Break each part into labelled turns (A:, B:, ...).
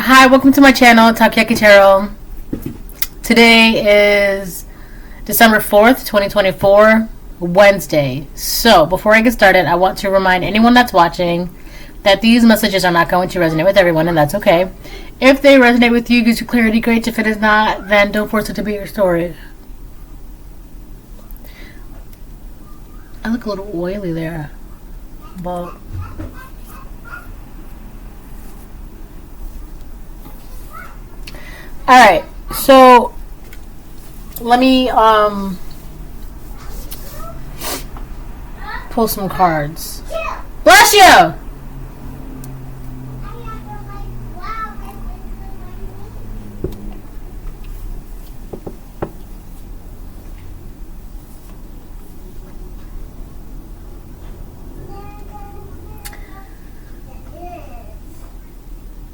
A: Hi, welcome to my channel, Takoyaki Tarot. Today is December 4th, 2024, Wednesday. So, before I get started, I want to remind anyone that's watching that these messages are not going to resonate with everyone, and that's okay. If they resonate with you, gives you clarity, great. If it is not, then don't force it to be your story. I look a little oily there, but... Alright, so let me pull some cards. Bless you!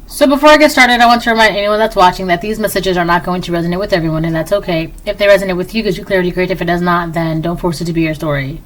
A: So before I get started, I want to remind anyone that's watching that these messages are not going to resonate with everyone, and that's okay. If they resonate with you, gives you clarity, great. If it does not, then don't force it to be your story.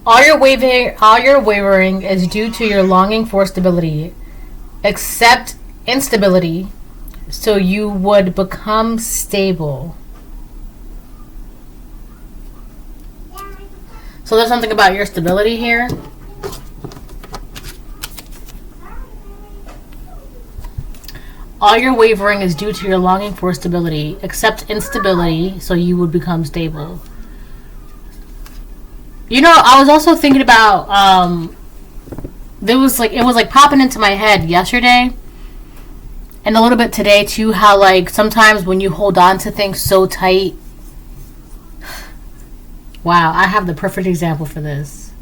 A: All your wavering is due to your longing for stability. Accept instability so you would become stable. So there's something about your stability here. All your wavering is due to your longing for stability. Accept instability so you would become stable. You know, I was also thinking about, it was like popping into my head yesterday and a little bit today too, how like sometimes when you hold on to things so tight. Wow, I have the perfect example for this.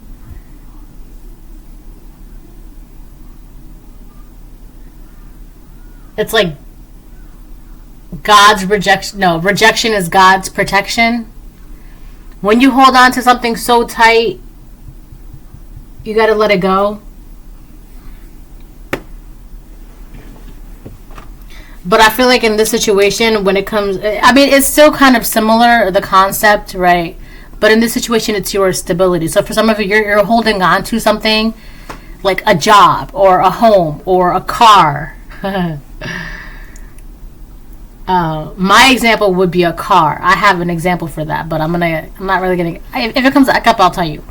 A: It's like God's rejection. No, rejection is God's protection. When you hold on to something so tight, you gotta let it go. But I feel like in this situation, when it comes, I mean, it's still kind of similar, the concept, right? But in this situation, it's your stability. So for some of you, you're holding on to something like a job or a home or a car. My example would be a car. I have an example for that, but I'm not really gonna. If it comes back up, I'll tell you.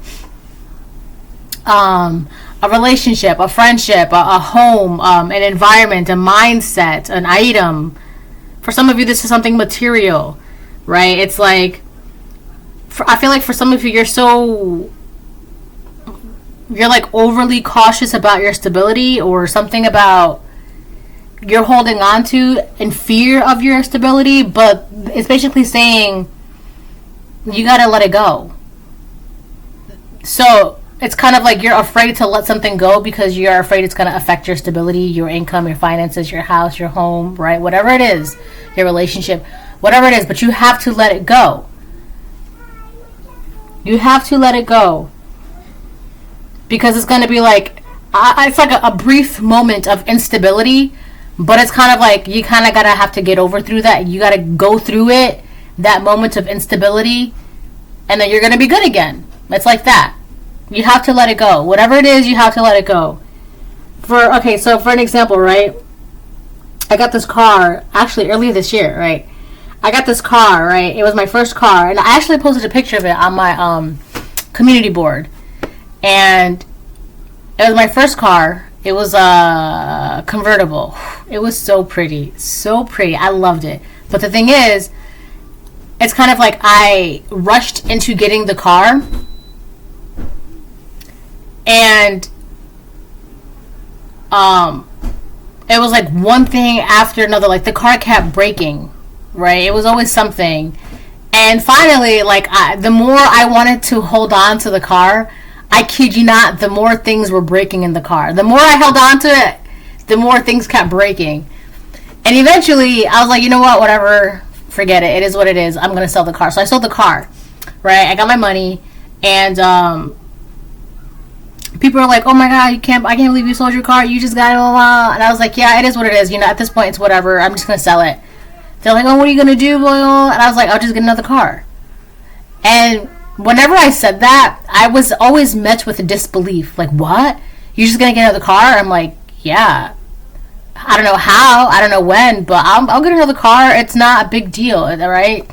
A: A relationship, a friendship, a home, an environment, a mindset, an item. For some of you, this is something material, right? It's like, I feel like for some of you, you're like overly cautious about your stability, or something about you're holding on to in fear of your stability, but it's basically saying you gotta let it go. So it's kind of like you're afraid to let something go because you're afraid it's gonna affect your stability, your income, your finances, your house, your home, right? Whatever it is, your relationship, whatever it is, but you have to let it go. You have to let it go. Because it's gonna be like, it's like a brief moment of instability. But it's kind of like you kind of gotta have to get over through that. You gotta go through it, that moment of instability, and then you're gonna be good again. It's like that. You have to let it go. Whatever it is, you have to let it go. So for an example, right? I got this car actually earlier this year, right? I got this car, right? It was my first car, and I actually posted a picture of it on my community board. And It was my first car. It was a convertible. It was so pretty. So pretty. I loved it. But the thing is, it's kind of like I rushed into getting the car, and it was like one thing after another. Like the car kept breaking, right? It was always something. And finally, like the more I wanted to hold on to the car, I kid you not, the more things were breaking in the car. The more I held on to it, the more things kept breaking. And eventually, I was like, you know what, whatever, forget it. It is what it is. I'm going to sell the car. So I sold the car, right? I got my money, and people are like, oh my God, I can't believe you sold your car. You just got it, blah, blah. And I was like, yeah, it is what it is. You know, at this point, it's whatever. I'm just going to sell it. They're like, oh, what are you going to do, blah, blah. And I was like, I'll just get another car. And whenever I said that, I was always met with a disbelief. Like, what? You're just going to get another car? I'm like, yeah. I don't know how, I don't know when, but I'll get another car. It's not a big deal, right?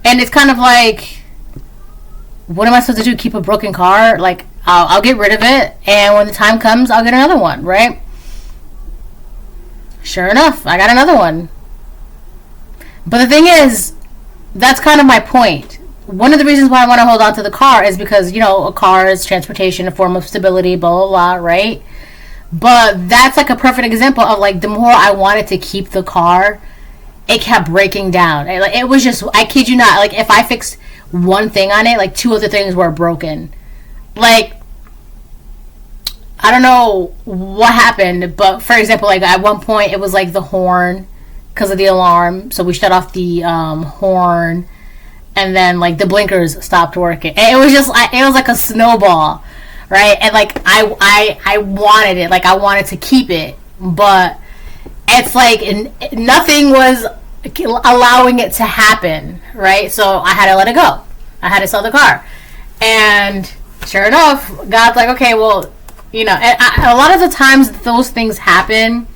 A: And it's kind of like, what am I supposed to do? Keep a broken car? Like, I'll get rid of it, and when the time comes, I'll get another one, right? Sure enough, I got another one. But the thing is, that's kind of my point. One of the reasons why I want to hold on to the car is because, you know, a car is transportation, a form of stability, blah, blah, blah, right? But that's like a perfect example of like the more I wanted to keep the car, it kept breaking down. It was just, I kid you not, like if I fixed one thing on it, like two other things were broken. Like, I don't know what happened, but for example, like at one point it was like the horn because of the alarm. So we shut off the horn, and then like the blinkers stopped working. And it was just, it was like a snowball. Right? And like I wanted it, like I wanted to keep it, but it's like nothing was allowing it to happen, right? So I had to let it go. I had to sell the car. And sure enough, God's like, okay, well, you know, a lot of the times those things happen.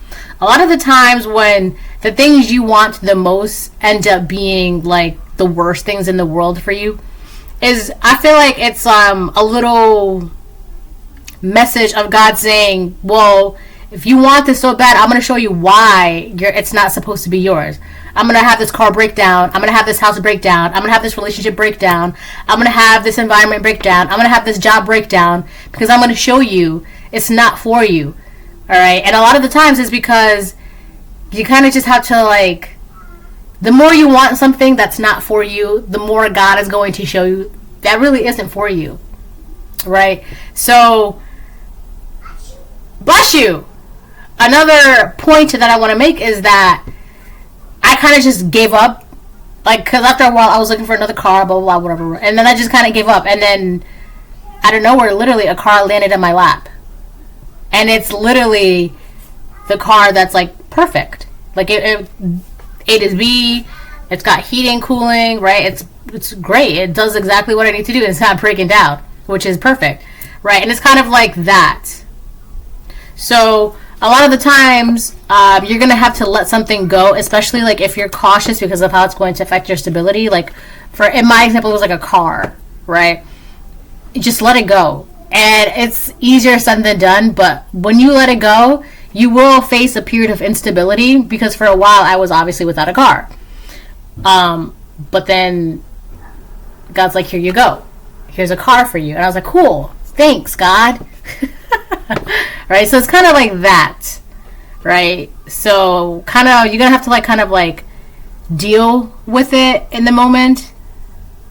A: A lot of the times when the things you want the most end up being like the worst things in the world for you, is I feel like it's a little message of God saying, well, if you want this so bad, I'm going to show you why it's not supposed to be yours. I'm going to have this car break down. I'm going to have this house break down. I'm going to have this relationship break down. I'm going to have this environment break down. I'm going to have this job break down because I'm going to show you it's not for you. All right? And a lot of the times it's because you kind of just have to, like, the more you want something that's not for you, the more God is going to show you that really isn't for you. Right? So, bless you. Another point that I want to make is that I kind of just gave up. Like, because after a while, I was looking for another car, blah, blah, blah, whatever. And then I just kind of gave up. And then, out of nowhere, literally, a car landed in my lap. And it's literally the car that's, like, perfect. Like, A to B. It's got heating, cooling, right? It's great. It does exactly what I need to do. It's not breaking down, which is perfect, right? And it's kind of like that. So a lot of the times you're going to have to let something go, especially like if you're cautious because of how it's going to affect your stability. Like in my example, it was like a car, right? You just let it go. And it's easier said than done, but when you let it go, you will face a period of instability because for a while I was obviously without a car. But then God's like, here you go. Here's a car for you. And I was like, cool. Thanks, God. Right? So it's kind of like that. Right? So kind of, you're going to have to like kind of like deal with it in the moment.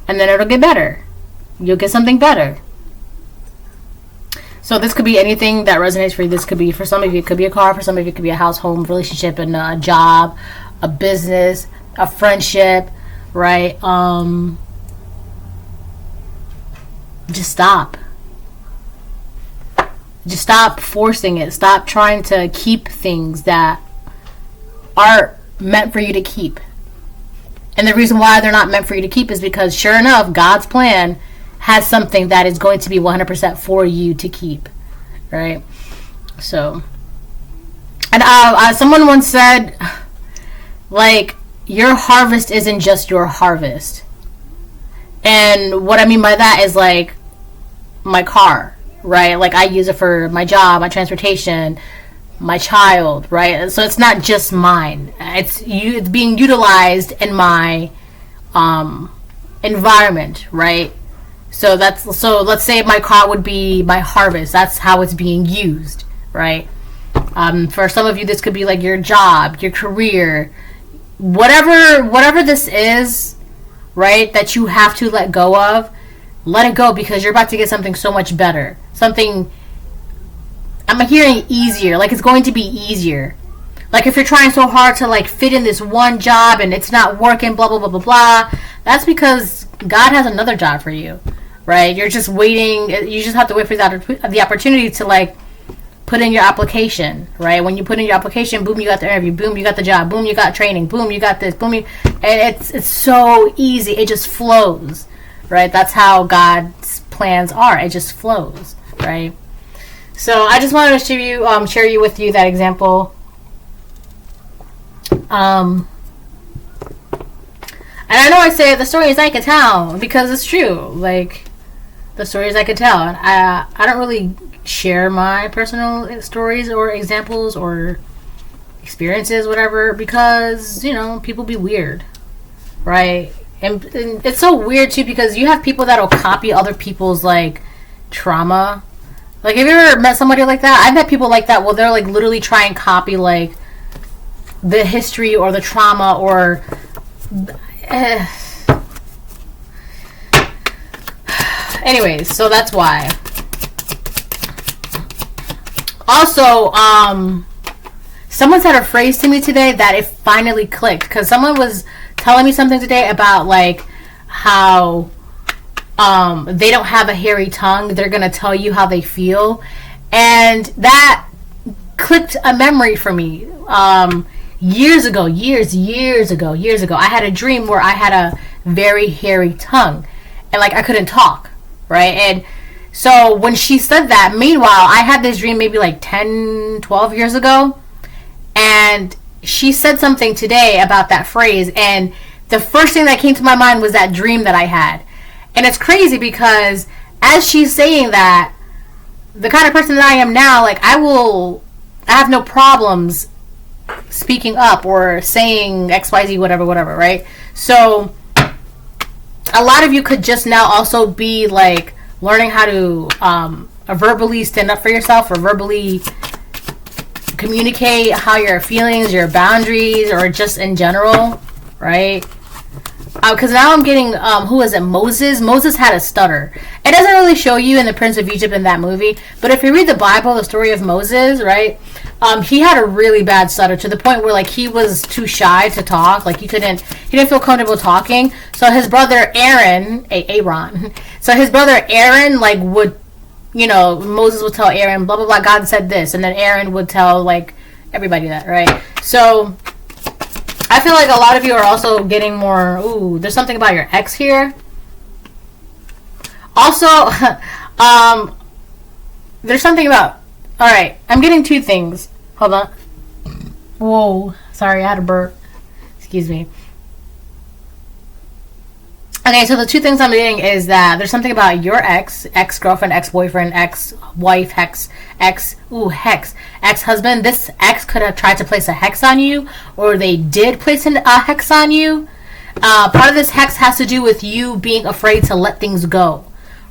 A: And then it'll get better. You'll get something better. So this could be anything that resonates for you. This could be, for some of you, it could be a car. For some of you, it could be a house, home, relationship, and a job, a business, a friendship, right? Just stop. Just stop forcing it. Stop trying to keep things that aren't meant for you to keep. And the reason why they're not meant for you to keep is because, sure enough, God's plan has something that is going to be 100% for you to keep, right? So, and someone once said, like, your harvest isn't just your harvest. And what I mean by that is, like, my car, right? Like I use it for my job, my transportation, my child, right? So it's not just mine. It's being utilized in my environment, right? So let's say my car would be my harvest. That's how it's being used, right? For some of you, this could be like your job, your career, whatever this is, right? That you have to let go of. Let it go, because you're about to get something so much better. Something, I'm hearing easier. Like it's going to be easier. Like if you're trying so hard to like fit in this one job and it's not working, blah, blah, blah, blah, blah. That's because God has another job for you, right? You're just waiting. You just have to wait for the opportunity to like put in your application, right? When you put in your application, boom, you got the interview. Boom, you got the job. Boom, you got training. Boom, you got this. Boom, and it's so easy. It just flows, right? That's how God's plans are. It just flows, right? So I just wanted to share with you that example. And I know I say the stories I could tell because it's true. Like the stories I could tell. And I don't really share my personal stories or examples or experiences, whatever, because people be weird, right? And it's so weird too because you have people that'll copy other people's like trauma. Like, have you ever met somebody like that? I've met people like that. Well, they're like literally try and copy like the history or the trauma or anyways, so that's why. Also, someone said a phrase to me today that it finally clicked, because someone was telling me something today about like how they don't have a hairy tongue. They're gonna tell you how they feel, and that clicked a memory for me. Years ago, I had a dream where I had a very hairy tongue, and like I couldn't talk, right? And so when she said that, meanwhile, I had this dream maybe like 10, 12 years ago, and she said something today about that phrase, and the first thing that came to my mind was that dream that I had. And it's crazy because as she's saying that, the kind of person that I am now, like I have no problems speaking up or saying XYZ, whatever, right? So a lot of you could just now also be like learning how to verbally stand up for yourself, or verbally communicate how your feelings, your boundaries, or just in general, right? Because now I'm getting, who is it? Moses. Moses had a stutter. It doesn't really show you in the Prince of Egypt in that movie, but if you read the Bible, the story of Moses, right? He had a really bad stutter to the point where like he was too shy to talk. Like he didn't feel comfortable talking. So his brother Aaron, so his brother Aaron like would, Moses would tell Aaron, blah blah blah, God said this, and then Aaron would tell like everybody that, right? So I feel like a lot of you are also getting more, there's something about your ex here. Also, there's something about, alright, I'm getting two things. Hold on. Whoa, sorry, I had a burp. Excuse me. Okay, so the two things I'm getting is that there's something about your ex-girlfriend, ex-boyfriend, ex-wife, ex-husband. This ex could have tried to place a hex on you, or they did place a hex on you. Part of this hex has to do with you being afraid to let things go,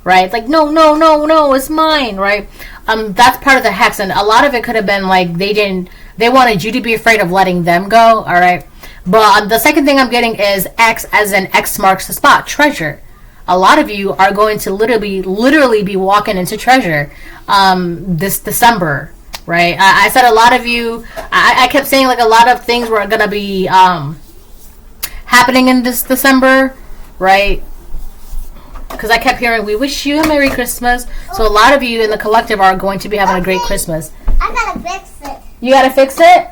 A: right? Like, no, it's mine, right? That's part of the hex, and a lot of it could have been like they wanted you to be afraid of letting them go, all right? But the second thing I'm getting is X, as in X marks the spot, treasure. A lot of you are going to literally be walking into treasure this December, right? I said a lot of you, I kept saying like a lot of things were going to be happening in this December, right? Because I kept hearing, we wish you a Merry Christmas. So a lot of you in the collective are going to be having a great Christmas.
B: I gotta fix it.
A: You gotta fix it?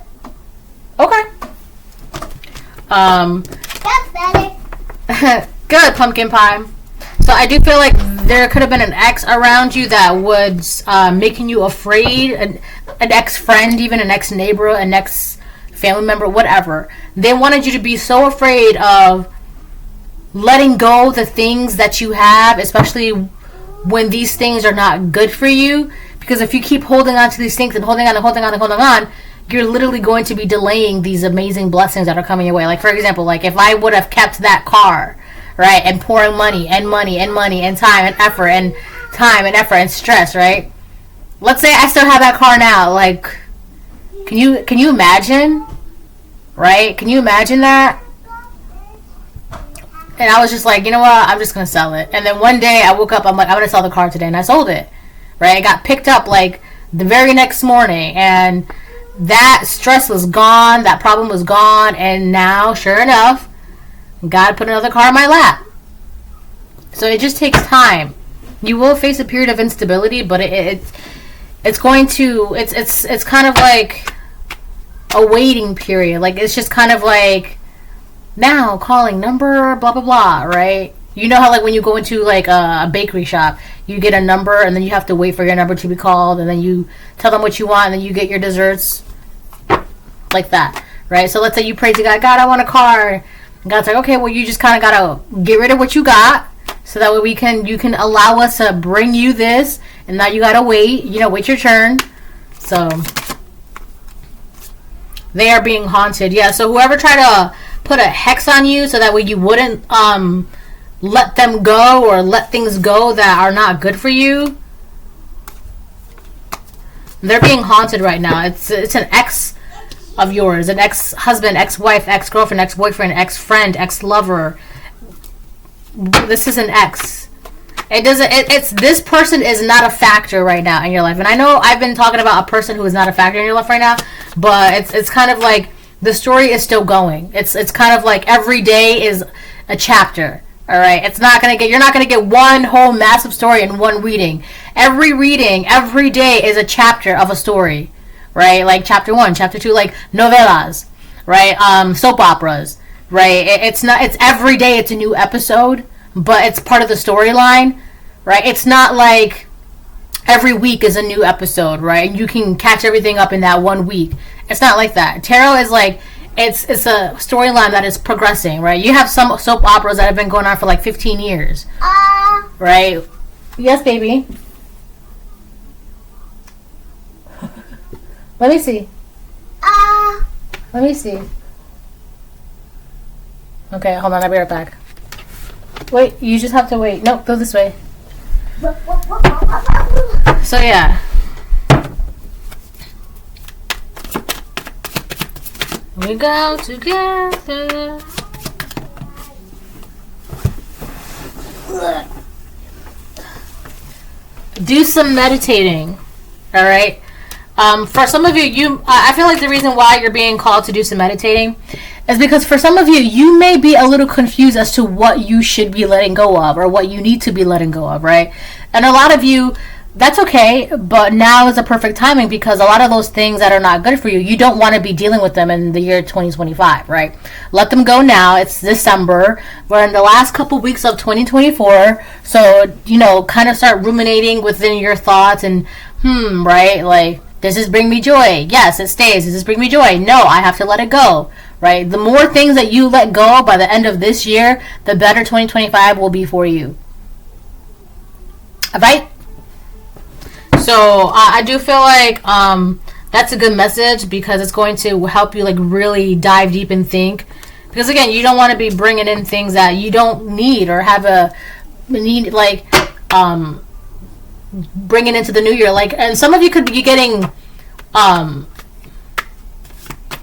A: Okay.
B: That's better.
A: Good, pumpkin pie. So I do feel like there could have been an ex around you that was making you afraid, an ex-friend, even an ex-neighbor, an ex-family member, whatever. They wanted you to be so afraid of letting go the things that you have, especially when these things are not good for you. Because if you keep holding on to these things and holding on and holding on and holding on, you're literally going to be delaying these amazing blessings that are coming your way. Like, for example, like if I would have kept that car, right, and pouring money and money and money and time and effort and stress, right? Let's say I still have that car now. Like, can you imagine? Right? Can you imagine that? And I was just like, you know what? I'm just going to sell it. And then one day I woke up, I'm like, I'm going to sell the car today. And I sold it. Right? It got picked up like the very next morning. And that stress was gone. That problem was gone. And now, sure enough, God put another car in my lap. So it just takes time. You will face a period of instability, but it's going to, it's kind of like a waiting period. Like, it's just kind of like, now calling number blah blah blah, right? You know how like when you go into like a bakery shop, you get a number and then you have to wait for your number to be called, and then you tell them what you want and then you get your desserts, like that, right? So let's say you pray to God, God, I want a car. And God's like, okay, well, you just kind of gotta get rid of what you got, so that way you can allow us to bring you this, and now you gotta wait, wait your turn. So they are being haunted. Yeah, so whoever tried to put a hex on you so that way you wouldn't let them go or let things go that are not good for you, they're being haunted right now. It's an ex of yours, an ex-husband, ex-wife, ex-girlfriend, ex-boyfriend, ex-friend, ex-lover. This is an ex. It's this person is not a factor right now in your life. And I know I've been talking about a person who is not a factor in your life right now, but it's kind of like the story is still going. It's kind of like every day is a chapter. All right, you're not gonna get one whole massive story in one reading. Every reading, every day is a chapter of a story, right? Like chapter 1, chapter 2, like novelas, right? Soap operas, right? It's every day it's a new episode, but it's part of the storyline, right? It's not like every week is a new episode, right? You can catch everything up in that 1 week. It's not like that. Tarot is like, it's a storyline that is progressing, right? You have some soap operas that have been going on for like 15 years, right? Yes, baby. Let me see. Let me see. Okay, hold on. I'll be right back. Wait, you just have to wait. Nope, go this way. So, yeah. We go together. Do some meditating. All right. For some of you, I feel like the reason why you're being called to do some meditating is because for some of you, you may be a little confused as to what you should be letting go of or what you need to be letting go of, right? And a lot of you, that's okay, but now is a perfect timing because a lot of those things that are not good for you, you don't want to be dealing with them in the year 2025, right? Let them go now. It's December. We're in the last couple weeks of 2024. So, kind of start ruminating within your thoughts and, right? Like, does this bring me joy? Yes, it stays. Does this bring me joy? No, I have to let it go, right? The more things that you let go by the end of this year, the better 2025 will be for you. All right? So I do feel like that's a good message because it's going to help you like really dive deep and think. Because again, you don't want to be bringing in things that you don't need or have a need like bringing into the new year. Like, and some of you could be getting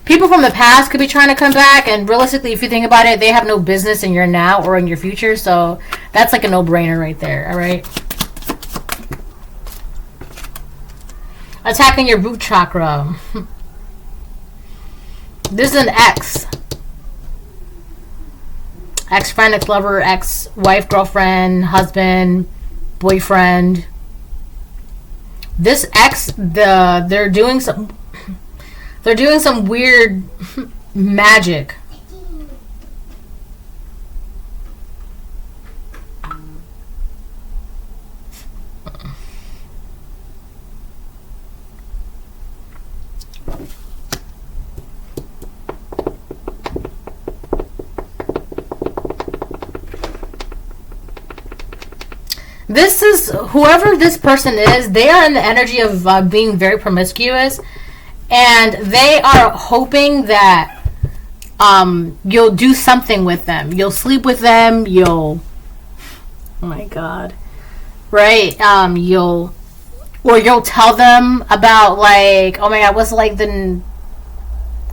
A: people from the past could be trying to come back, and realistically, if you think about it, they have no business in your now or in your future. So that's like a no-brainer right there. All right. Attacking your root chakra. This is an ex. Ex-friend, ex-lover, ex-wife, girlfriend, husband, boyfriend. This ex, they're doing some weird magic. This is whoever this person is. They are in the energy of being very promiscuous, and they are hoping that you'll do something with them. You'll sleep with them. Oh my god, right? You'll tell them about like, oh my god, what's like the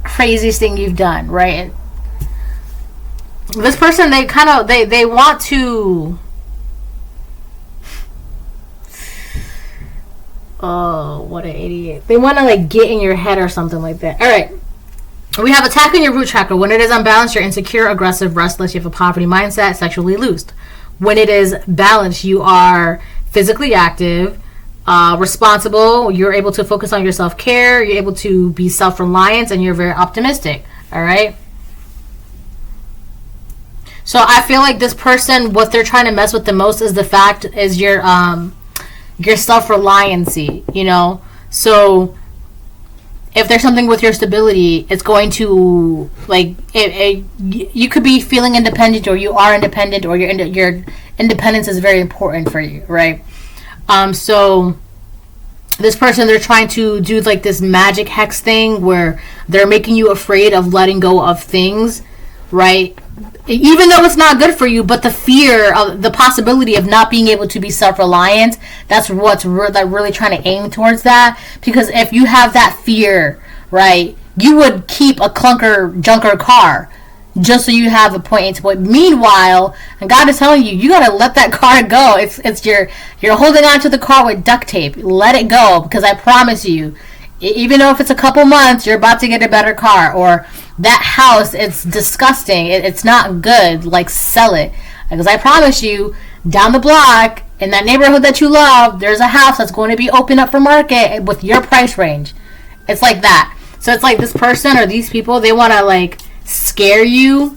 A: craziest thing you've done, right? This person, they kind of they want to. Oh, what an idiot. They want to like get in your head or something like that. All right. We have attacking your root chakra. When it is unbalanced, you're insecure, aggressive, restless. You have a poverty mindset, sexually loose. When it is balanced, you are physically active, responsible. You're able to focus on your self-care. You're able to be self-reliant, and you're very optimistic. All right. So I feel like this person, what they're trying to mess with the most is the fact is your self-reliancy, you know? So if there's something with your stability, it's going to, like, you could be feeling independent, or you are independent, or your independence is very important for you, right? So this person, they're trying to do, like, this magic hex thing where they're making you afraid of letting go of things, right? Even though it's not good for you, but the fear of the possibility of not being able to be self-reliant, that's what's really trying to aim towards that. Because if you have that fear, right, you would keep a junker car just so you have a point to point. Meanwhile, and God is telling you, you gotta let that car go. You're holding on to the car with duct tape. Let it go, because I promise you, even though if it's a couple months, you're about to get a better car. Or that house, it's disgusting. It's not good. Like, sell it. Because I promise you, down the block, in that neighborhood that you love, there's a house that's going to be open up for market with your price range. It's like that. So it's like this person or these people, they want to, like, scare you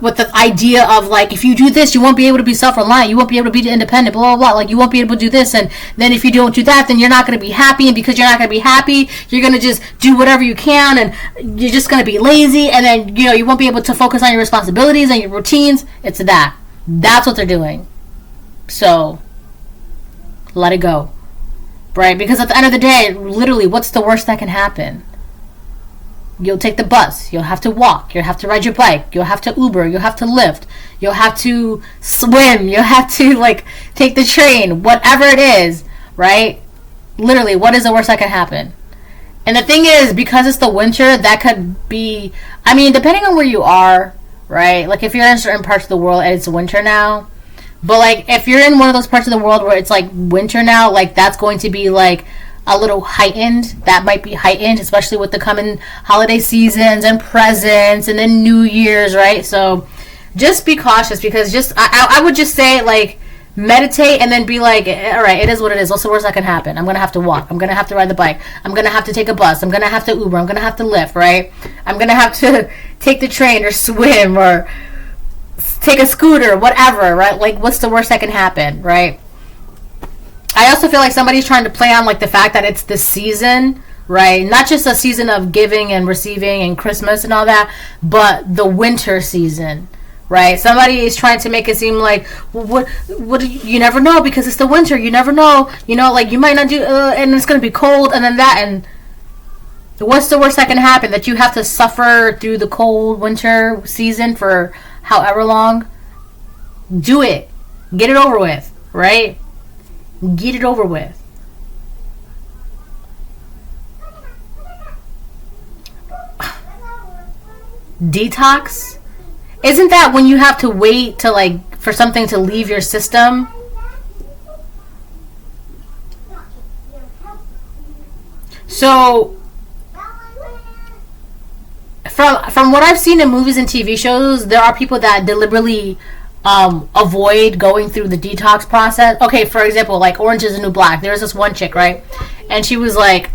A: with the idea of, like, if you do this, you won't be able to be self-reliant, you won't be able to be independent, blah, blah, blah. Like, you won't be able to do this, and then if you don't do that, then you're not going to be happy, and because you're not going to be happy, you're going to just do whatever you can, and you're just going to be lazy, and then, you know, you won't be able to focus on your responsibilities and your routines. It's that. That's what they're doing. So, let it go. Right? Because at the end of the day, literally, what's the worst that can happen? You'll take the bus. You'll have to walk. You'll have to ride your bike. You'll have to Uber. You'll have to Lyft. You'll have to swim. You'll have to, like, take the train. Whatever it is, right? Literally, what is the worst that can happen? And the thing is, because it's the winter, that could be, I mean, depending on where you are, right? Like, if you're in certain parts of the world and it's winter now, but, like, if you're in one of those parts of the world where it's, like, winter now, like, that's going to be, like, a little heightened. That might be heightened, especially with the coming holiday seasons and presents and then New Year's, right? So just be cautious, because just I would just say, like, meditate and then be like, all right, it is what it is. What's the worst that can happen? I'm going to have to walk. I'm going to have to ride the bike. I'm going to have to take a bus. I'm going to have to Uber. I'm going to have to Lyft, right? I'm going to have to take the train or swim or take a scooter, whatever, right? Like, what's the worst that can happen, right? I also feel like somebody's trying to play on, like, the fact that it's the season, right? Not just a season of giving and receiving and Christmas and all that, but the winter season, right? Somebody is trying to make it seem like, well, what you never know, because it's the winter. You never know, you know, like, you might not do, and it's going to be cold, and then that, and what's the worst that can happen? That you have to suffer through the cold winter season for however long? Do it. Get it over with, right? Get it over with. Detox? Isn't that when you have to wait to, like, for something to leave your system? So from what I've seen in movies and TV shows, there are people that deliberately avoid going through the detox process. Okay, for example, like Orange is the New Black. There's this one chick, right? And she was, like,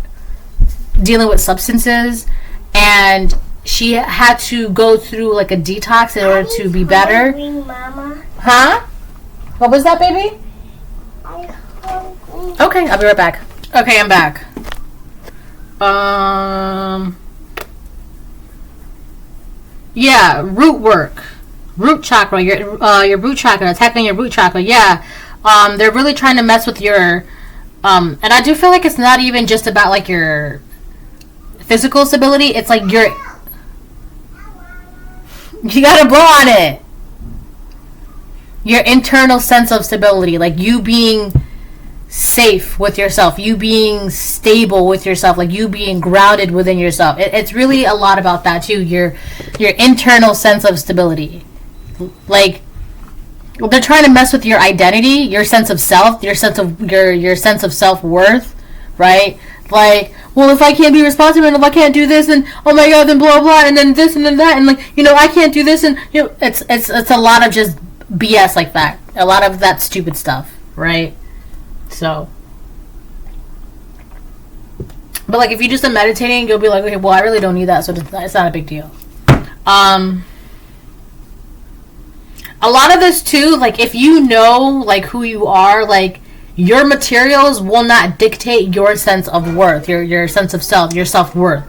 A: dealing with substances, and she had to go through, like, a detox in order to be better.
B: Mama.
A: Huh? What was that, baby? Okay, I'll be right back. Okay, I'm back. Yeah, root work. Root chakra, your root chakra, attacking your root chakra. Yeah. They're really trying to mess with your, and I do feel like it's not even just about like your physical stability. It's like you gotta blow on it. Your internal sense of stability, like you being safe with yourself, you being stable with yourself, like you being grounded within yourself. It's really a lot about that too. Your internal sense of stability. Like they're trying to mess with your identity, your sense of self, your sense of self-worth, right? Like, well, if I can't be responsible and if I can't do this, then oh my god, then blah blah, and then this and then that, and like, you know, I can't do this, and you know, it's a lot of just BS like that. A lot of that stupid stuff, right? So, but like if you just are meditating, you'll be like, okay, well, I really don't need that, so it's not a big deal. A lot of this too, like if you know like who you are, like your materials will not dictate your sense of worth, your sense of self, your self-worth,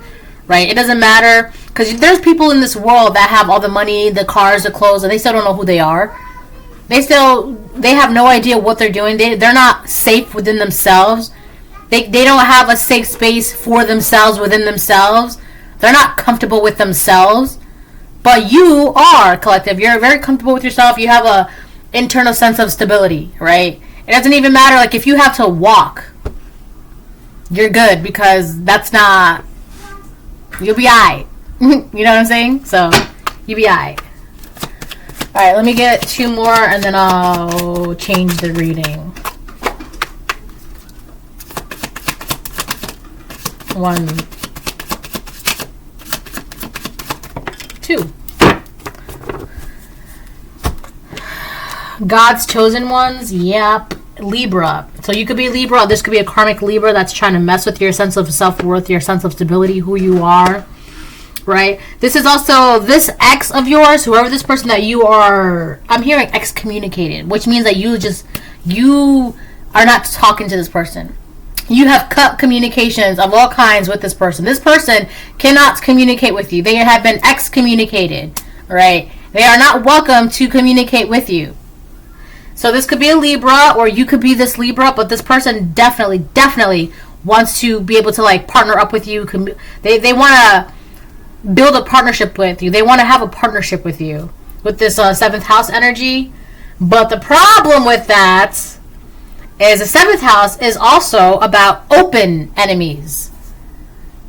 A: right? It doesn't matter, because there's people in this world that have all the money, the cars, the clothes, and they still don't know who they are. They have no idea what they're doing. They're not safe within themselves. They don't have a safe space for themselves within themselves. They're not comfortable with themselves. But you are, collective. You're very comfortable with yourself. You have a internal sense of stability, right? It doesn't even matter, like, if you have to walk, you're good, because that's not... You'll be alright. You know what I'm saying? So, you'll be alright. Alright, let me get 2 more, and then I'll change the reading. 1, 2. God's chosen ones, yep. Libra. So you could be Libra. This could be a karmic Libra that's trying to mess with your sense of self-worth, your sense of stability, who you are, right? This is also this ex of yours, whoever this person that you are, I'm hearing excommunicated, which means that you are not talking to this person. You have cut communications of all kinds with this person. This person cannot communicate with you. They have been excommunicated, right? They are not welcome to communicate with you. So this could be a Libra, or you could be this Libra, but this person definitely wants to be able to like partner up with you. They want to build a partnership with you. They want to have a partnership with you with this 7th house energy. But the problem with that is the 7th house is also about open enemies.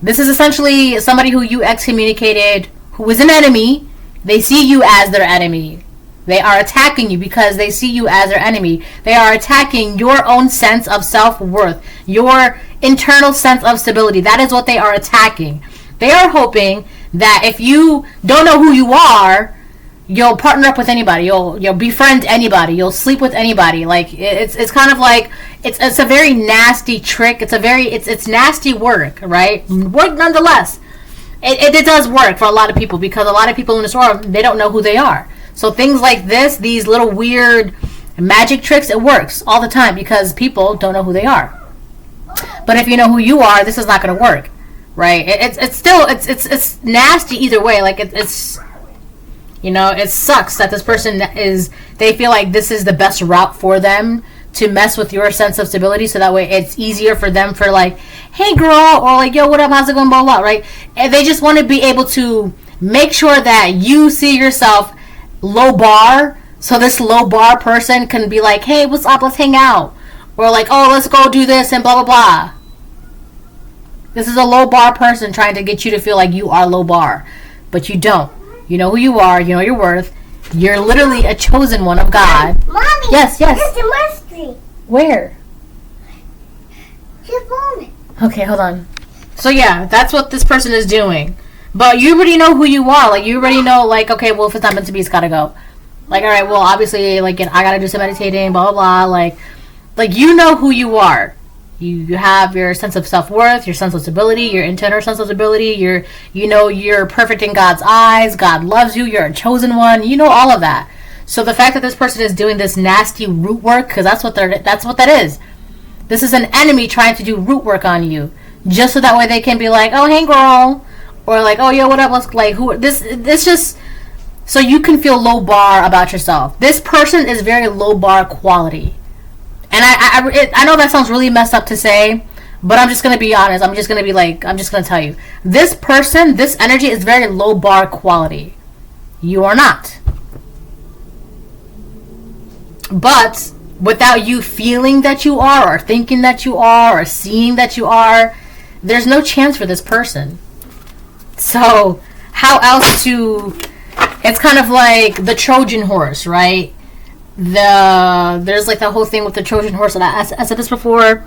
A: This is essentially somebody who you excommunicated, who is an enemy. They see you as their enemy. They are attacking you because they see you as their enemy. They are attacking your own sense of self-worth, your internal sense of stability. That is what they are attacking. They are hoping that if you don't know who you are, you'll partner up with anybody. You'll befriend anybody. You'll sleep with anybody. Like it's kind of like it's a very nasty trick. It's nasty work, right? Work nonetheless. It does work for a lot of people, because a lot of people in this world, they don't know who they are. So things like this, these little weird magic tricks, it works all the time because people don't know who they are. But if you know who you are, this is not going to work, right? It's still nasty either way. Like it's you know, it sucks that this person they feel like this is the best route for them to mess with your sense of stability, so that way it's easier for them for like, hey girl, or like, yo, what up, how's it going, blah blah, right? And they just want to be able to make sure that you see yourself low bar, so this low bar person can be like, hey, what's up, let's hang out, or like, oh, let's go do this and blah blah blah. This is a low bar person trying to get you to feel like you are low bar, but you don't. You know who you are, you know your worth. You're literally a chosen one of God.
B: Mommy,
A: yes
B: there's a mystery.
A: Where?
B: She's falling.
A: Okay, hold on. So yeah, that's what this person is doing. But you already know who you are. Like, you already know, like, okay, well, if it's not meant to be, it's gotta go. Like, all right, well, obviously, like, I gotta do some meditating, blah, blah, blah. Like, you know who you are. You have your sense of self-worth, your sense of stability, your internal sense of stability. You know you're perfect in God's eyes. God loves you. You're a chosen one. You know all of that. So the fact that this person is doing this nasty root work, because that's what that is. This is an enemy trying to do root work on you, just so that way they can be like, oh, hey, girl. Or like, oh, yo, what up? Let's, like, who? This just so you can feel low bar about yourself. This person is very low bar quality, And I know that sounds really messed up to say, but I'm just going to be honest. I'm just going to tell you. This person, this energy is very low bar quality. You are not. But without you feeling that you are, or thinking that you are, or seeing that you are, there's no chance for this person. So how else to... It's kind of like the Trojan horse, right? There's like the whole thing with the Trojan horse, and I said this before.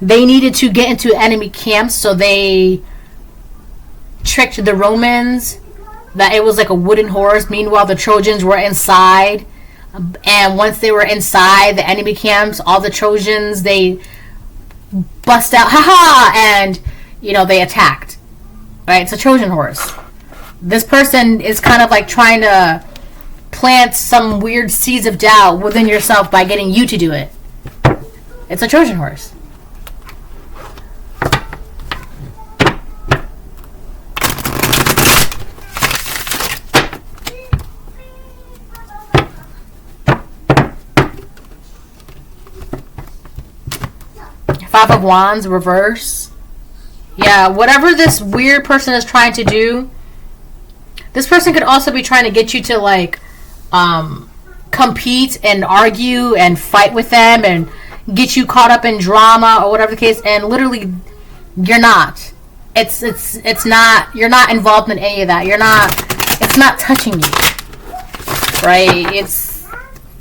A: They needed to get into enemy camps, so they tricked the Romans that it was like a wooden horse. Meanwhile, the Trojans were inside, and once they were inside the enemy camps, all the Trojans, they bust out, haha, and they attacked. Right? It's a Trojan horse. This person is kind of like trying to plant some weird seeds of doubt within yourself by getting you to do it. It's a Trojan horse. Five of Wands, reverse. Yeah, whatever this weird person is trying to do, this person could also be trying to get you to like compete and argue and fight with them and get you caught up in drama or whatever the case, and literally you're not. It's not, you're not involved in any of that. It's not touching you. Right? It's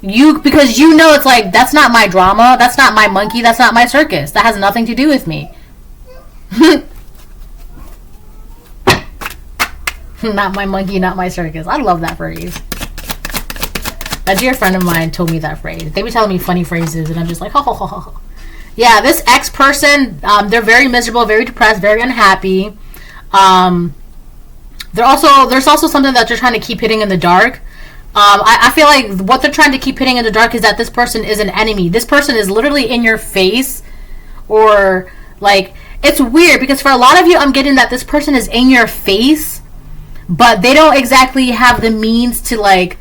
A: you, because it's like, that's not my drama, that's not my monkey, that's not my circus. That has nothing to do with me. Not my monkey, not my circus. I love that phrase. A dear friend of mine told me that phrase. They be telling me funny phrases, and I'm just like, ho, ho, ho, ho. Yeah, this ex person, they're very miserable, very depressed, very unhappy. There's also something that they're trying to keep hitting in the dark. I feel like what they're trying to keep hitting in the dark is that this person is an enemy. This person is literally in your face, or like, it's weird because for a lot of you, I'm getting that this person is in your face, but they don't exactly have the means to like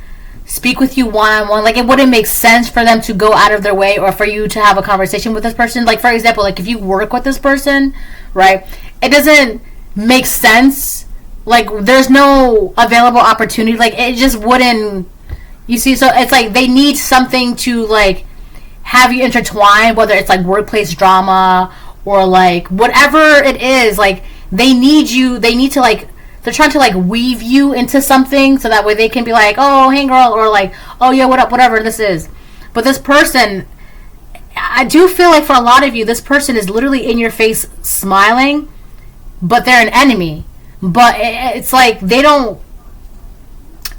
A: speak with you one-on-one. Like, it wouldn't make sense for them to go out of their way or for you to have a conversation with this person. Like, for example, like if you work with this person, right, it doesn't make sense. Like, there's no available opportunity. Like, it just wouldn't, you see. So it's like they need something to like have you intertwine, whether it's like workplace drama or like whatever it is. Like, they need to like, they're trying to like weave you into something so that way they can be like, oh, hey girl, or like, oh yeah, what up, whatever this is. But this person, I do feel like for a lot of you, this person is literally in your face smiling, but they're an enemy. But it's like they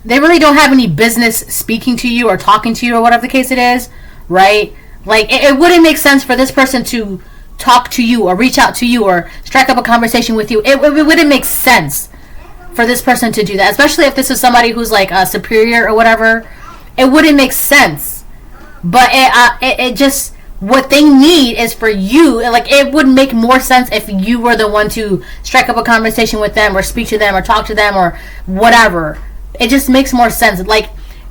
A: really don't have any business speaking to you or talking to you or whatever the case it is, right? Like, it wouldn't make sense for this person to talk to you or reach out to you or strike up a conversation with you. It wouldn't make sense for this person to do that, especially if this is somebody who's like a superior or whatever. It wouldn't make sense. But it just, what they need is for you, like, it would make more sense if you were the one to strike up a conversation with them or speak to them or talk to them or whatever. It just makes more sense. Like,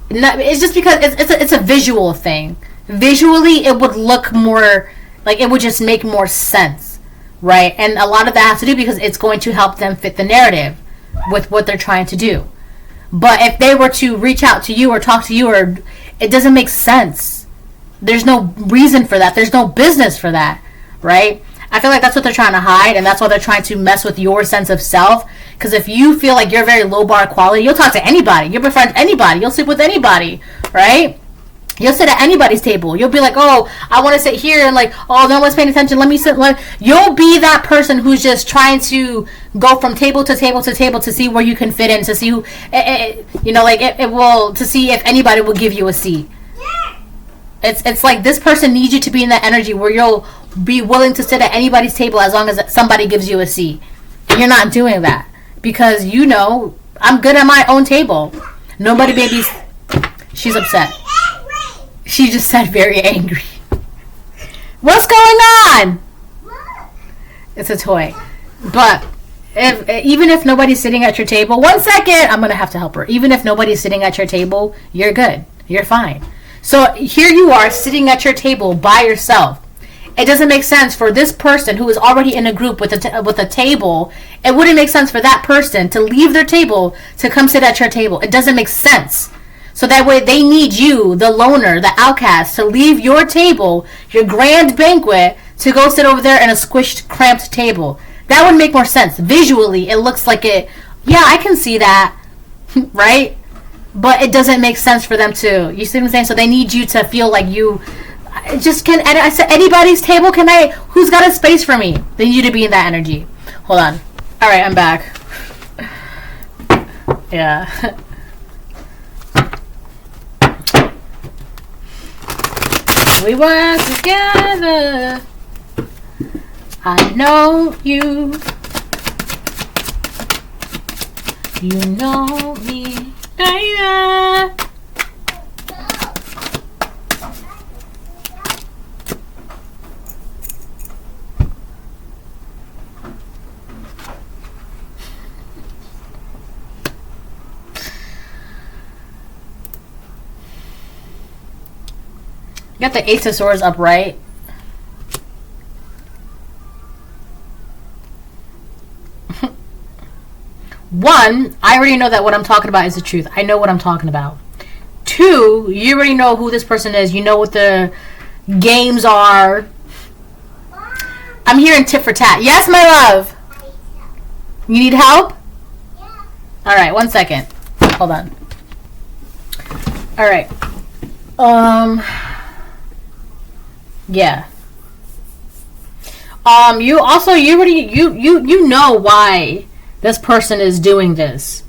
A: it's just because it's a visual thing. Visually, it would look more, like, it would just make more sense, right? And a lot of that has to do because it's going to help them fit the narrative with what they're trying to do. But if they were to reach out to you or talk to you, or it doesn't make sense. There's no reason for that. There's no business for that, right? I feel like that's what they're trying to hide, and that's why they're trying to mess with your sense of self. Because if you feel like you're very low bar quality, you'll talk to anybody. You'll befriend anybody. You'll sleep with anybody, right? You'll sit at anybody's table. You'll be like, oh, I want to sit here, and like, oh, no one's paying attention. Let me sit. You'll be that person who's just trying to go from table to table to table to see where you can fit in, to see who, to see if anybody will give you a seat. It's like this person needs you to be in that energy where you'll be willing to sit at anybody's table as long as somebody gives you a seat. And you're not doing that because I'm good at my own table. Nobody, baby. She's upset. She just said very angry. What's going on? It's a toy. But even if nobody's sitting at your table, 1 second, I'm going to have to help her. Even if nobody's sitting at your table, you're good. You're fine. So here you are sitting at your table by yourself. It doesn't make sense for this person who is already in a group with a table. It wouldn't make sense for that person to leave their table to come sit at your table. It doesn't make sense. So that way they need you, the loner, the outcast, to leave your table, your grand banquet, to go sit over there in a squished, cramped table. That would make more sense. Visually, it looks like it. Yeah, I can see that. Right? But it doesn't make sense for them to. You see what I'm saying? So they need you to feel like you just can. I said, anybody's table, can I? Who's got a space for me? They need you to be in that energy. Hold on. All right, I'm back. Yeah. We work together. I know you. You know me. Baby. You got the Ace of Swords up, right? One, I already know that what I'm talking about is the truth. I know what I'm talking about. Two, you already know who this person is. You know what the games are. I'm hearing tit for tat. Yes, my love. You need help?
B: Yeah.
A: All right, 1 second. Hold on. All right. Yeah. You also you know why this person is doing this.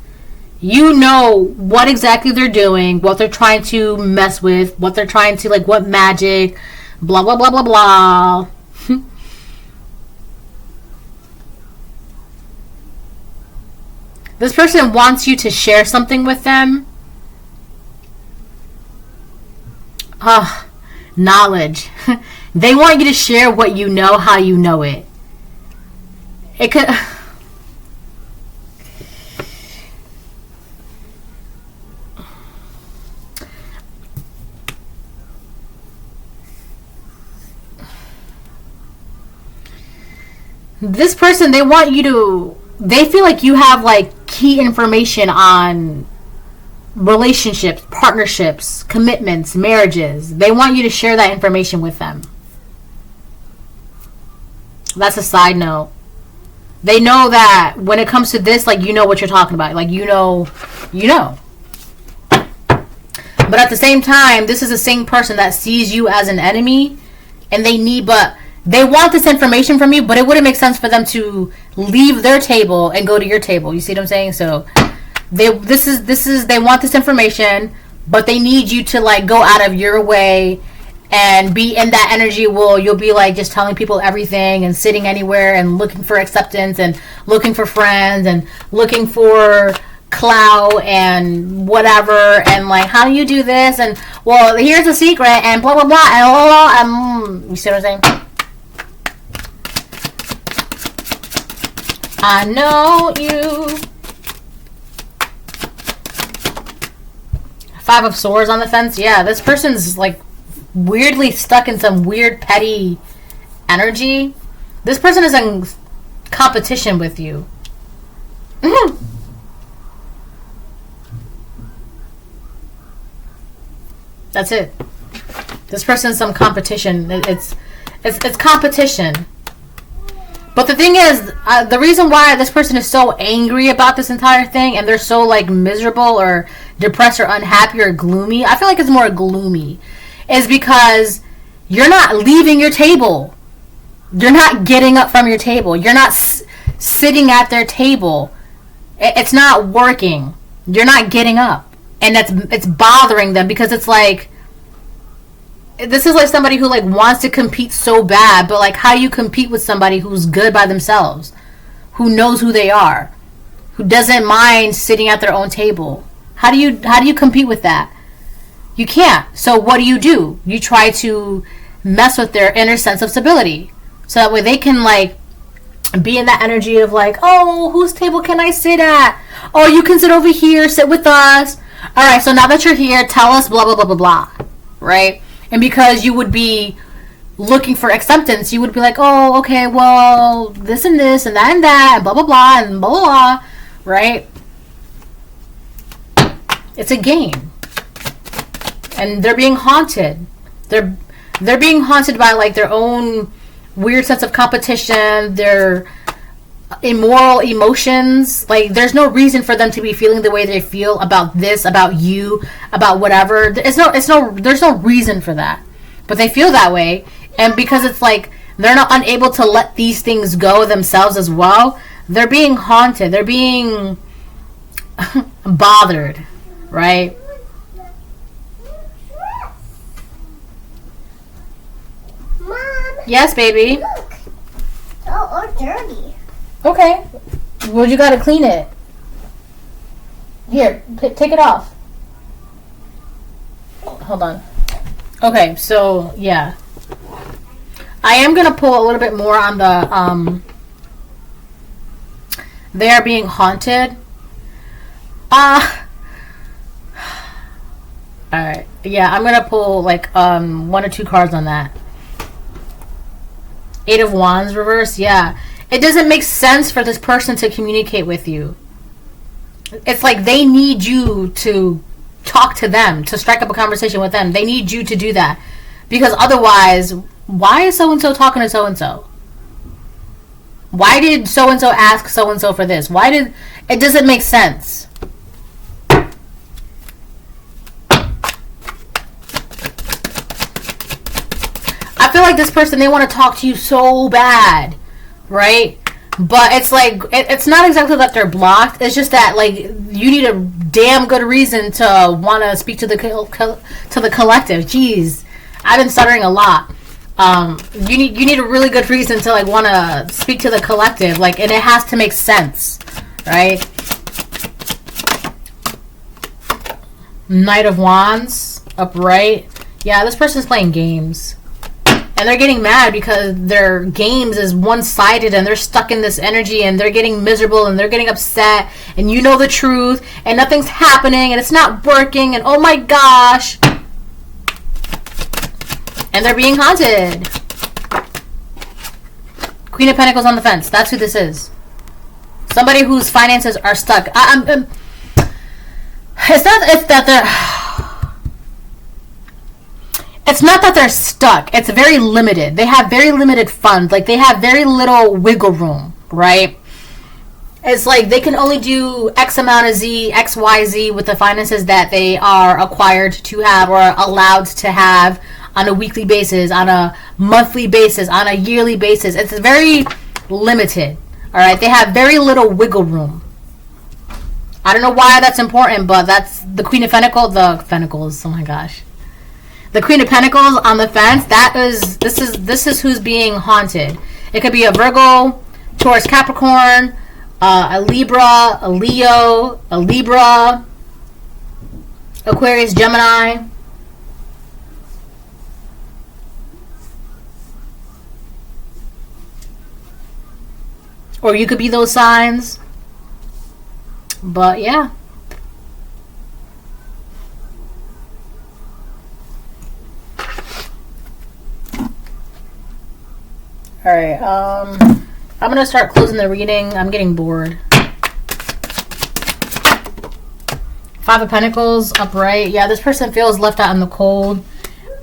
A: You know what exactly they're doing, what they're trying to mess with, what they're trying to, like, what magic, blah blah blah blah blah. This person wants you to share something with them. Knowledge. They want you to share what you know, how you know it. It could. This person, they want you to. They feel like you have, like, key information on relationships, partnerships, commitments, marriages. They want you to share that information with them. That's a side note. They know that when it comes to this, like, you know what you're talking about. Like, you know. But at the same time, this is the same person that sees you as an enemy, and they want this information from you, but it wouldn't make sense for them to leave their table and go to your table. You see what I'm saying? So they want this information, but they need you to, like, go out of your way and be in that energy. Well, you'll be, like, just telling people everything and sitting anywhere and looking for acceptance and looking for friends and looking for clout and whatever, and, like, how do you do this, and, well, here's a secret, and blah blah blah, and blah, blah, blah. You see what I'm saying? I know you. Five of Swords on the fence. Yeah, this person's, like, weirdly stuck in some weird petty energy. This person is in competition with you. That's it. This person's some competition. It's competition. But the thing is, the reason why this person is so angry about this entire thing, and they're so, like, miserable or depressed or unhappy or gloomy, I feel like it's more gloomy, is because you're not leaving your table. You're not getting up from your table. You're not sitting at their table. It's not working. You're not getting up. And it's bothering them, because it's like, this is like somebody who, like, wants to compete so bad, but, like, how do you compete with somebody who's good by themselves, who knows who they are, who doesn't mind sitting at their own table? How do you compete with that? You can't. So what do? You try to mess with their inner sense of stability, so that way they can, like, be in that energy of, like, oh, whose table can I sit at? Oh, you can sit over here, sit with us. All right, so now that you're here, tell us blah blah blah blah blah. right? And because you would be looking for acceptance, you would be like, oh, okay, well, this and this and that and that and blah blah blah and blah blah blah, right? It's a game, and they're being haunted. They're being haunted by like their own weird sense of competition, their immoral emotions. Like, there's no reason for them to be feeling the way they feel about this, about you, about whatever. There's no reason for that, but they feel that way. And because it's like they're not unable to let these things go themselves as well, they're being haunted. They're being bothered, right?
B: Mom.
A: Yes, baby.
B: Look. It's all dirty.
A: Okay. Well, you gotta clean it. Here, take it off. Hold on. Okay, so, yeah. I am gonna pull a little bit more on the, they are being haunted. Alright. Yeah, I'm gonna pull, like, 1 or 2 cards on that. 8 of Wands reverse, yeah. It doesn't make sense for this person to communicate with you. It's like they need you to talk to them, to strike up a conversation with them. They need you to do that. Because otherwise, why is so-and-so talking to so-and-so? Why did so-and-so ask so-and-so for this? It doesn't make sense. I feel like this person, they want to talk to you so bad, right? But it's like, it's not exactly that they're blocked. It's just that, like, you need a damn good reason to want to speak to the collective. Jeez, I've been stuttering a lot. You need a really good reason to, like, want to speak to the collective, like, and it has to make sense, right? Knight of Wands, upright. Yeah, this person's playing games. And they're getting mad because their games is one-sided and they're stuck in this energy and they're getting miserable and they're getting upset and you know the truth and nothing's happening and it's not working and oh my gosh. And they're being haunted. Queen of Pentacles on the fence. That's who this is. Somebody whose finances are stuck. It's not that they're stuck. It's very limited. They have very limited funds. Like, they have very little wiggle room, right? It's like they can only do X amount of Z, X, Y, Z with the finances that they are acquired to have or allowed to have on a weekly basis, on a monthly basis, on a yearly basis. It's very limited, all right? They have very little wiggle room. I don't know why that's important, but that's the Queen of Pentacles. Oh my gosh. The Queen of Pentacles on the fence, this is who's being haunted. It could be a Virgo, Taurus, Capricorn, a Libra, a Leo, a Libra, Aquarius, Gemini. Or you could be those signs. But yeah. Alright, I'm gonna start closing the reading. I'm getting bored. 5 of Pentacles, upright. Yeah, this person feels left out in the cold.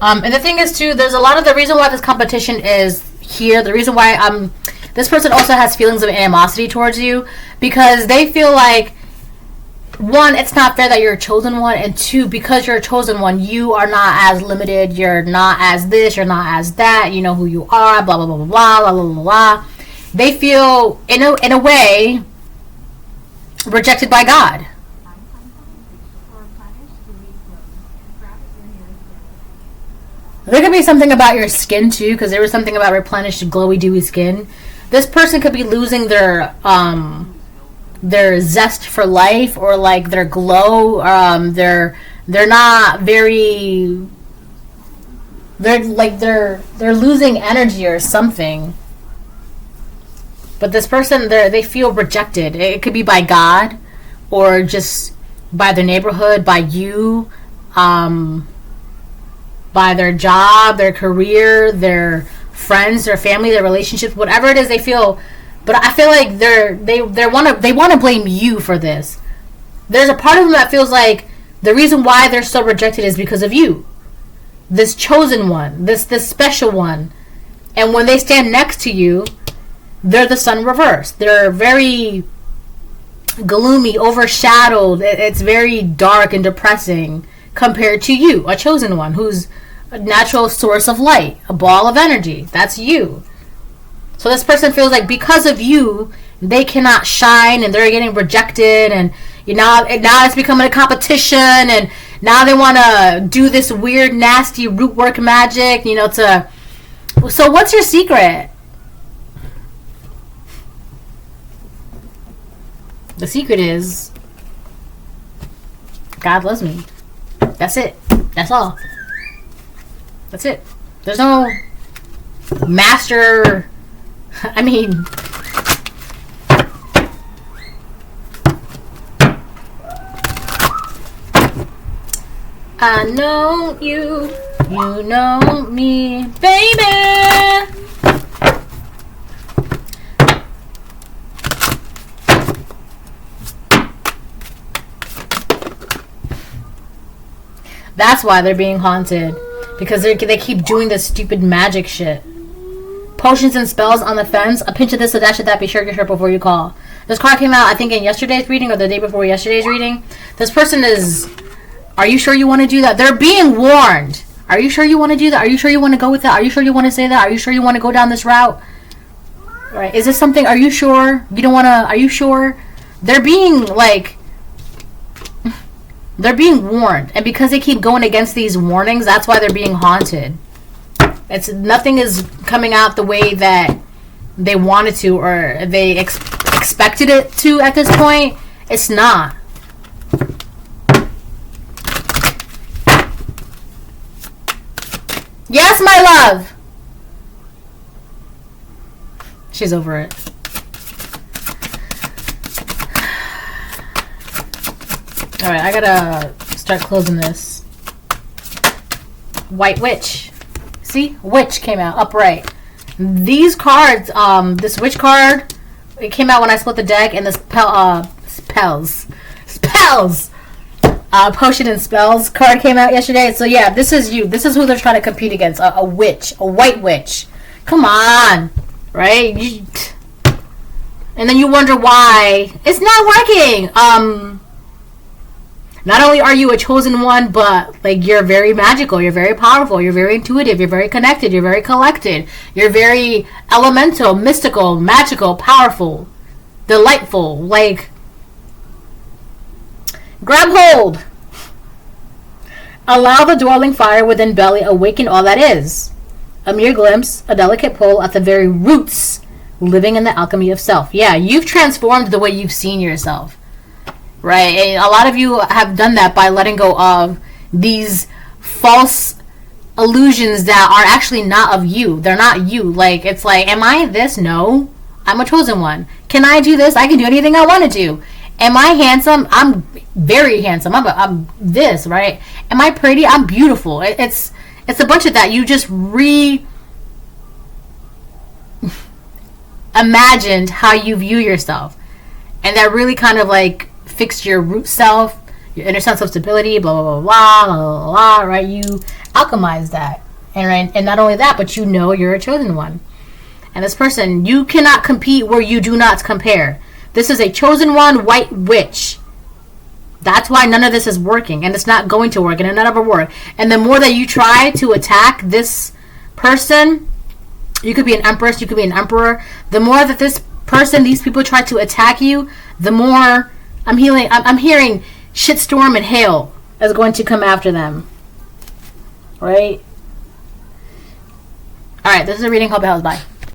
A: And the thing is, too, there's a lot of the reason why this competition is here. The reason why this person also has feelings of animosity towards you. Because they feel like, 1, it's not fair that you're a chosen one, and 2, because you're a chosen one, you are not as limited, you're not as this, you're not as that, you know who you are, blah, blah, blah, blah, blah, blah, blah, blah, blah. They feel, in a way, rejected by God. There could be something about your skin, too, because there was something about replenished, glowy, dewy skin. This person could be losing their zest for life, or like their glow. They're not very. They're losing energy or something. But this person, they feel rejected. It could be by God, or just by the neighborhood, by you. by their job, their career, their friends, their family, their relationships, whatever it is they feel. But I feel like they want to blame you for this. There's a part of them that feels like the reason why they're so rejected is because of you, this chosen one, this special one. And when they stand next to you, they're the sun reversed. They're very gloomy, overshadowed. It's very dark and depressing compared to you, a chosen one who's a natural source of light, a ball of energy. That's you. So this person feels like because of you, they cannot shine and they're getting rejected, and now it's becoming a competition, and now they want to do this weird, nasty root work magic, So what's your secret? The secret is God loves me. That's it. That's all. That's it. There's no master. I mean, I know you, you know me, baby. That's why they're being haunted. Because they keep doing this stupid magic shit. Potions and spells on the fence. A pinch of this, a dash of that. Be sure your shirt before you call. This card came out, I think, in yesterday's reading or the day before yesterday's reading. This person is... Are you sure you want to do that? They're being warned. Are you sure you want to do that? Are you sure you want to go with that? Are you sure you want to say that? Are you sure you want to go down this route? Right? Is this something... Are you sure? You don't want to... Are you sure? They're being, like... They're being warned, and because they keep going against these warnings, that's why they're being haunted. Nothing is coming out the way that they wanted to, or they expected it to at this point. It's not. Yes, my love. She's over it. Alright, I gotta start closing this. White Witch. See? Witch came out. Upright. These cards, this Witch card, it came out when I split the deck, and this Spells. Potion and Spells card came out yesterday. So yeah, this is you. This is who they're trying to compete against. A witch. A white witch. Come on. Right? And then you wonder why it's not working. Not only are you a chosen one, but like you're very magical, you're very powerful, you're very intuitive, you're very connected, you're very collected, you're very elemental, mystical, magical, powerful, delightful. Like, grab hold. Allow the dwelling fire within belly awaken all that is. A mere glimpse, a delicate pull at the very roots, living in the alchemy of self. Yeah, you've transformed the way you've seen yourself. Right, and a lot of you have done that by letting go of these false illusions that are actually not of you. They're not you. Like, it's like, am I this? No. I'm a chosen one. Can I do this? I can do anything I want to do. Am I handsome? I'm very handsome. I'm this, right? Am I pretty? I'm beautiful. It's a bunch of that. You just imagined how you view yourself. And that really kind of like fixed your root self, your inner sense of stability, blah, blah, blah, blah, blah, blah, blah, right? You alchemize that. And not only that, but you know you're a chosen one. And this person, you cannot compete where you do not compare. This is a chosen one, white witch. That's why none of this is working. And it's not going to work. And it'll never work. And the more that you try to attack this person, you could be an empress, you could be an emperor. The more that this person, these people try to attack you, the more I'm hearing shitstorm and hail is going to come after them. Right? Alright, this is a reading. Hope it helps. Bye.